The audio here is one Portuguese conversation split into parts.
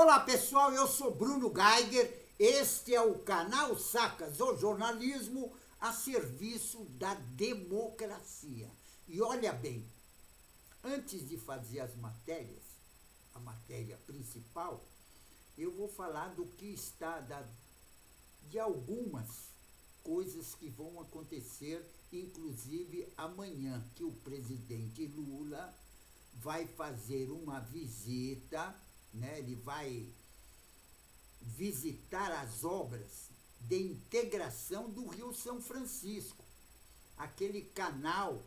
Olá pessoal, eu sou Bruno Geiger, este é o canal Sacas, o jornalismo a serviço da democracia. E olha bem, antes de fazer as matérias, a matéria principal, eu vou falar do que está, de algumas coisas que vão acontecer, inclusive amanhã, que o presidente Lula vai fazer uma visita, né? Ele vai visitar as obras de integração do Rio São Francisco, aquele canal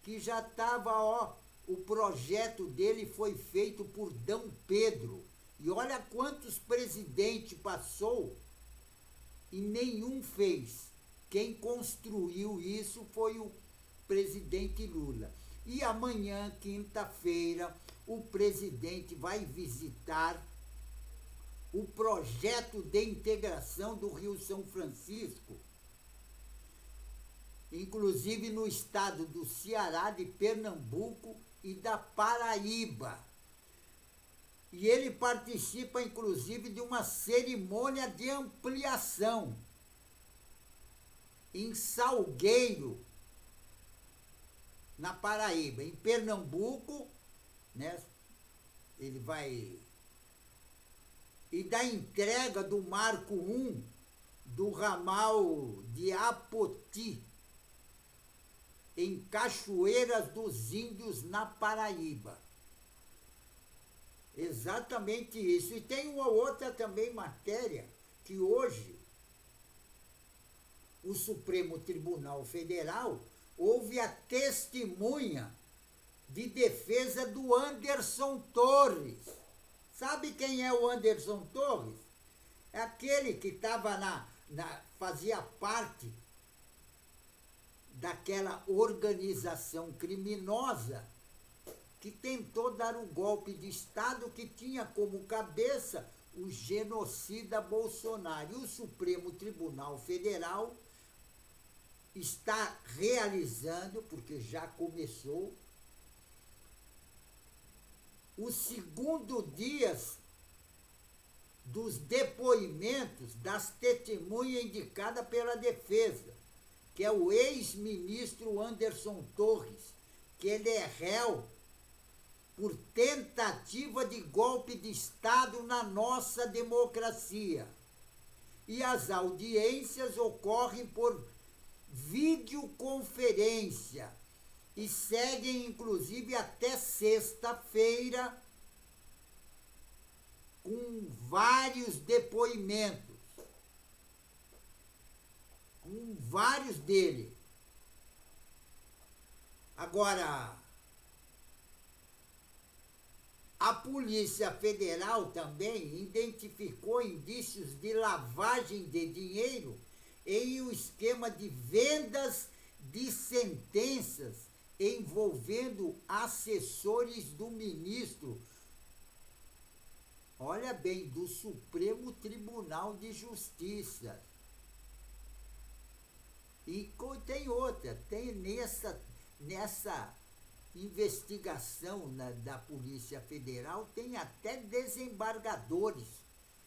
que já estava, o projeto dele foi feito por D. Pedro, e olha quantos presidentes passou e nenhum fez. Quem construiu isso foi o presidente Lula. E amanhã, quinta-feira, o presidente vai visitar o projeto de integração do Rio São Francisco, inclusive no estado do Ceará, de Pernambuco e da Paraíba. E ele participa, inclusive, de uma cerimônia de ampliação em Salgueiro, na Paraíba. Em Pernambuco, né, ele vai... E da entrega do Marco I do ramal de Apoti, em Cachoeiras dos Índios, na Paraíba. Exatamente isso. E tem uma outra também matéria, que hoje o Supremo Tribunal Federal houve a testemunha de defesa do Anderson Torres. Sabe quem é o Anderson Torres? É aquele que estava fazia parte daquela organização criminosa que tentou dar o golpe de Estado, que tinha como cabeça o genocida Bolsonaro. E o Supremo Tribunal Federal está realizando, porque já começou, o segundo dia dos depoimentos das testemunhas indicadas pela defesa, que é o ex-ministro Anderson Torres, que ele é réu por tentativa de golpe de Estado na nossa democracia. E as audiências ocorrem por videoconferência e seguem, inclusive, até sexta-feira, com vários depoimentos, com vários dele. Agora, a Polícia Federal também identificou indícios de lavagem de dinheiro em um esquema de vendas de sentenças envolvendo assessores do ministro, olha bem, do Supremo Tribunal de Justiça. E tem outra, tem nessa investigação da Polícia Federal, tem até desembargadores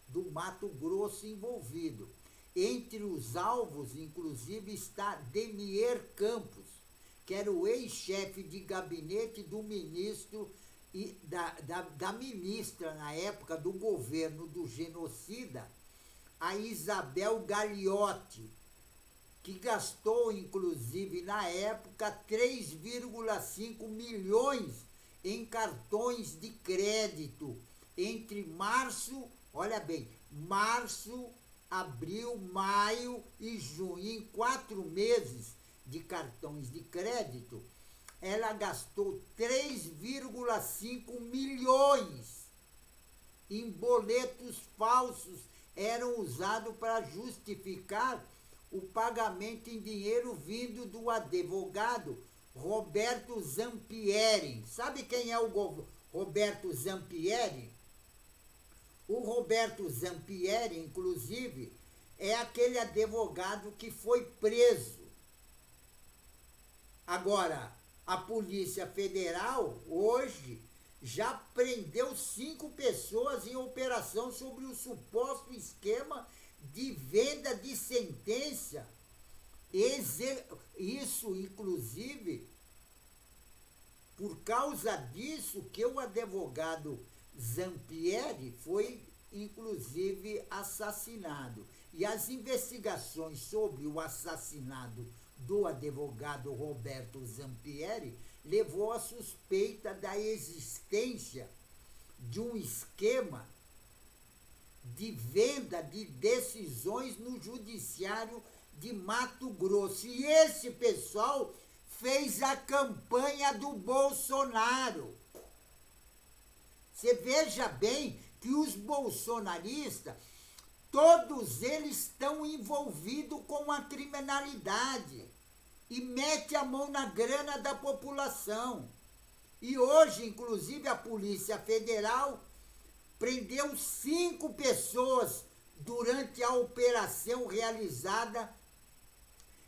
do Mato Grosso envolvido. Entre os alvos, inclusive, está Demier Campos, que era o ex-chefe de gabinete do ministro e da ministra, na época do governo do genocida, a Isabel Gagliotti, que gastou, inclusive, na época, 3,5 milhões em cartões de crédito entre março, olha bem, março, abril, maio e junho. Em 4 meses de cartões de crédito, ela gastou 3,5 milhões em boletos falsos, eram usados para justificar o pagamento em dinheiro vindo do advogado Roberto Zampieri. Sabe quem é o Roberto Zampieri? O Roberto Zampieri, inclusive, é aquele advogado que foi preso. Agora, a Polícia Federal, hoje, já prendeu 5 pessoas em operação sobre o suposto esquema de venda de sentença. Isso, inclusive, por causa disso que o advogado Zampieri foi, inclusive, assassinado. E as investigações sobre o assassinato do advogado Roberto Zampieri levou à suspeita da existência de um esquema de venda de decisões no judiciário de Mato Grosso. E esse pessoal fez a campanha do Bolsonaro. Você veja bem que os bolsonaristas, todos eles estão envolvidos com a criminalidade e metem a mão na grana da população. E hoje, inclusive, a Polícia Federal prendeu 5 pessoas durante a operação realizada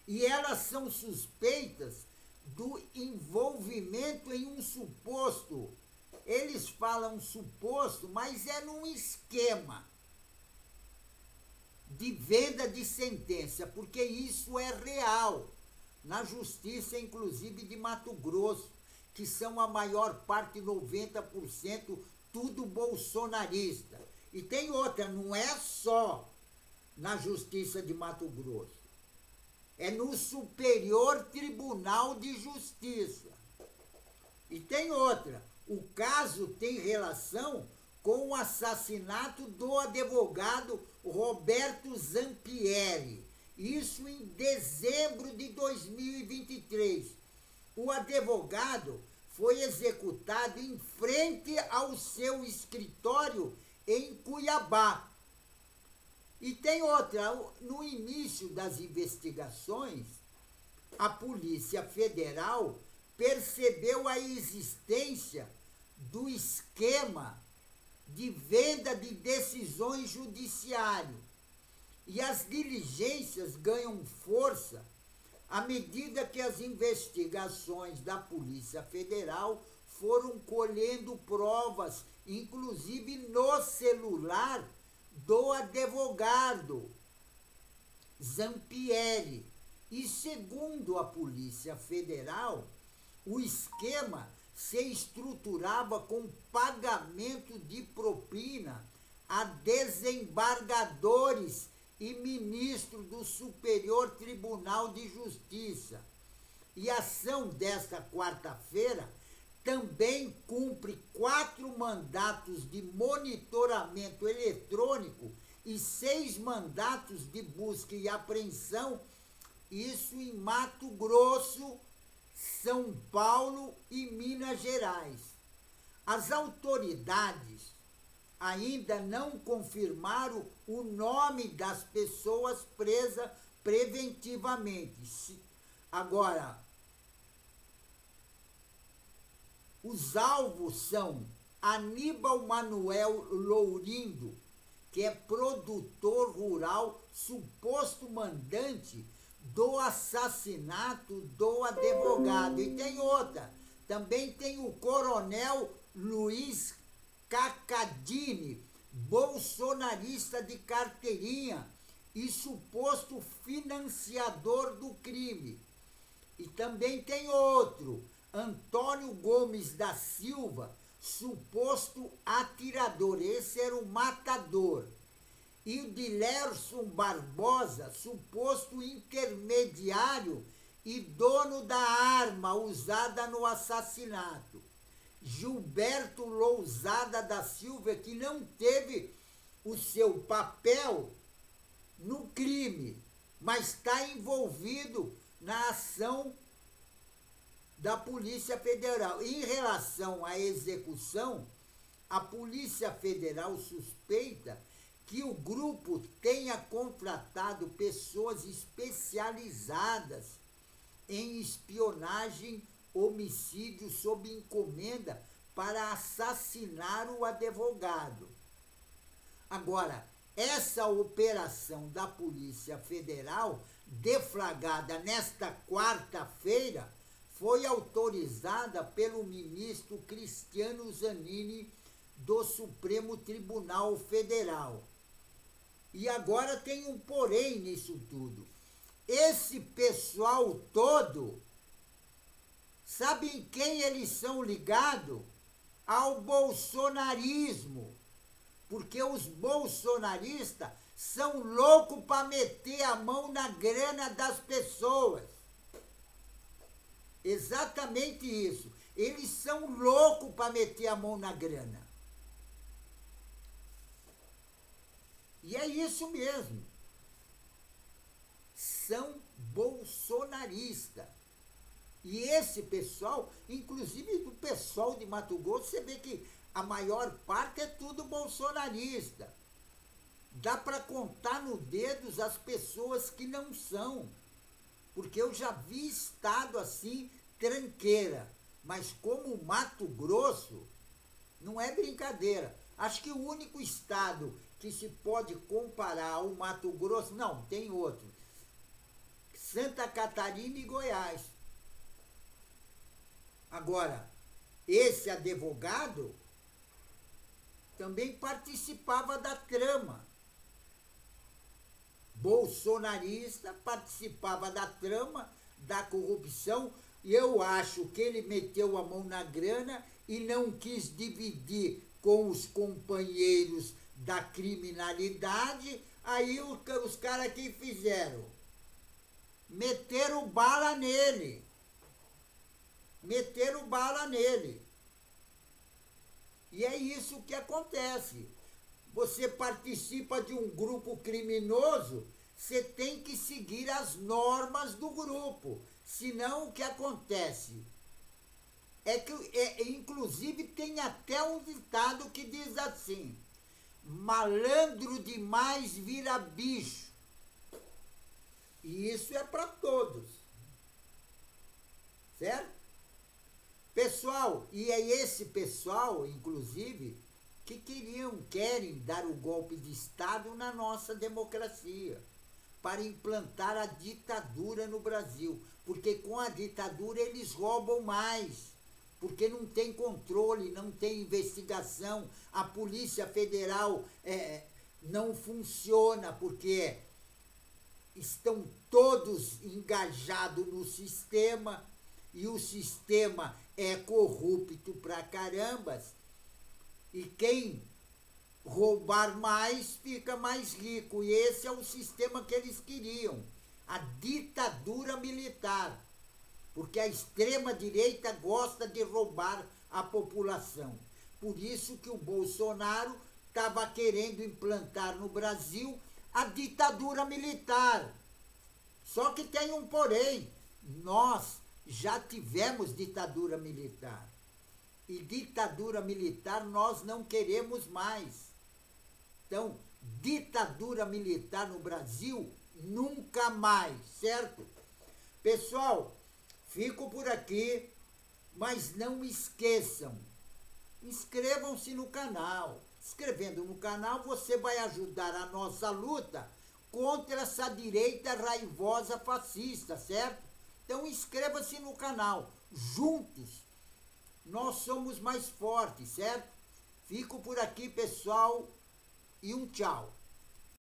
e elas são suspeitas do envolvimento em um suposto, eles falam suposto, mas é num esquema de venda de sentença, porque isso é real, na justiça, inclusive, de Mato Grosso, que são a maior parte, 90%, tudo bolsonarista. E tem outra, não é só na justiça de Mato Grosso, é no Superior Tribunal de Justiça. E tem outra, o caso tem relação com o assassinato do advogado Roberto Zampieri. Isso em dezembro de 2023. O advogado foi executado em frente ao seu escritório em Cuiabá. E tem outra, no início das investigações, a Polícia Federal percebeu a existência do esquema de venda de decisões judiciárias. E as diligências ganham força à medida que as investigações da Polícia Federal foram colhendo provas, inclusive no celular do advogado Zampieri. E segundo a Polícia Federal, o esquema se estruturava com pagamento de propina a desembargadores e ministro do Superior Tribunal de Justiça. E a ação desta quarta-feira também cumpre 4 mandatos de monitoramento eletrônico e 6 mandatos de busca e apreensão, isso em Mato Grosso, São Paulo e Minas Gerais. As autoridades ainda não confirmaram o nome das pessoas presas preventivamente. Agora, os alvos são Aníbal Manuel Lourindo, que é produtor rural, suposto mandante do assassinato do advogado. E tem outra, também tem o coronel Luiz Cacadini, bolsonarista de carteirinha e suposto financiador do crime. E também tem outro, Antônio Gomes da Silva, suposto atirador, esse era o matador. E o Dilerson Barbosa, suposto intermediário e dono da arma usada no assassinato. Gilberto Lousada da Silva, que não teve o seu papel no crime, mas está envolvido na ação da Polícia Federal. Em relação à execução, a Polícia Federal suspeita que o grupo tenha contratado pessoas especializadas em espionagem, homicídio sob encomenda para assassinar o advogado. Agora, essa operação da Polícia Federal, deflagrada nesta quarta-feira, foi autorizada pelo ministro Cristiano Zanin do Supremo Tribunal Federal. E agora tem um porém nisso tudo. Esse pessoal todo, sabe em quem eles são ligados? Ao bolsonarismo. Porque os bolsonaristas são loucos para meter a mão na grana das pessoas. Exatamente isso. Eles são loucos para meter a mão na grana. E é isso mesmo. São bolsonaristas. E esse pessoal, inclusive do pessoal de Mato Grosso, você vê que a maior parte é tudo bolsonarista. Dá para contar no dedos as pessoas que não são. Porque eu já vi estado assim, tranqueira. Mas como o Mato Grosso, não é brincadeira. Acho que o único estado que se pode comparar ao Mato Grosso, não, tem outro. Santa Catarina e Goiás. Agora, esse advogado também participava da trama. Bolsonarista, participava da trama, da corrupção, e eu acho que ele meteu a mão na grana e não quis dividir com os companheiros da criminalidade. Aí os caras que fizeram? Meteram bala nele. Meteram bala nele. E é isso que acontece. Você participa de um grupo criminoso, você tem que seguir as normas do grupo. Senão, o que acontece? Inclusive, tem até um ditado que diz assim: malandro demais vira bicho. E isso é para todos. Certo? Pessoal, e é esse pessoal, inclusive, que querem dar o golpe de Estado na nossa democracia, para implantar a ditadura no Brasil. Porque com a ditadura eles roubam mais, porque não tem controle, não tem investigação, a Polícia Federal não funciona, porque estão todos engajados no sistema, e o sistema é corrupto pra carambas, e quem roubar mais fica mais rico. E esse é o sistema que eles queriam, a ditadura militar, porque a extrema-direita gosta de roubar a população. Por isso que o Bolsonaro estava querendo implantar no Brasil a ditadura militar. Só que tem um porém, nós já tivemos ditadura militar. E ditadura militar nós não queremos mais. Então, ditadura militar no Brasil, nunca mais, certo? Pessoal, fico por aqui, mas não esqueçam, inscrevam-se no canal. Inscrevendo no canal, você vai ajudar a nossa luta contra essa direita raivosa fascista, certo? Então, inscreva-se no canal. Juntos, nós somos mais fortes, certo? Fico por aqui, pessoal, e um tchau.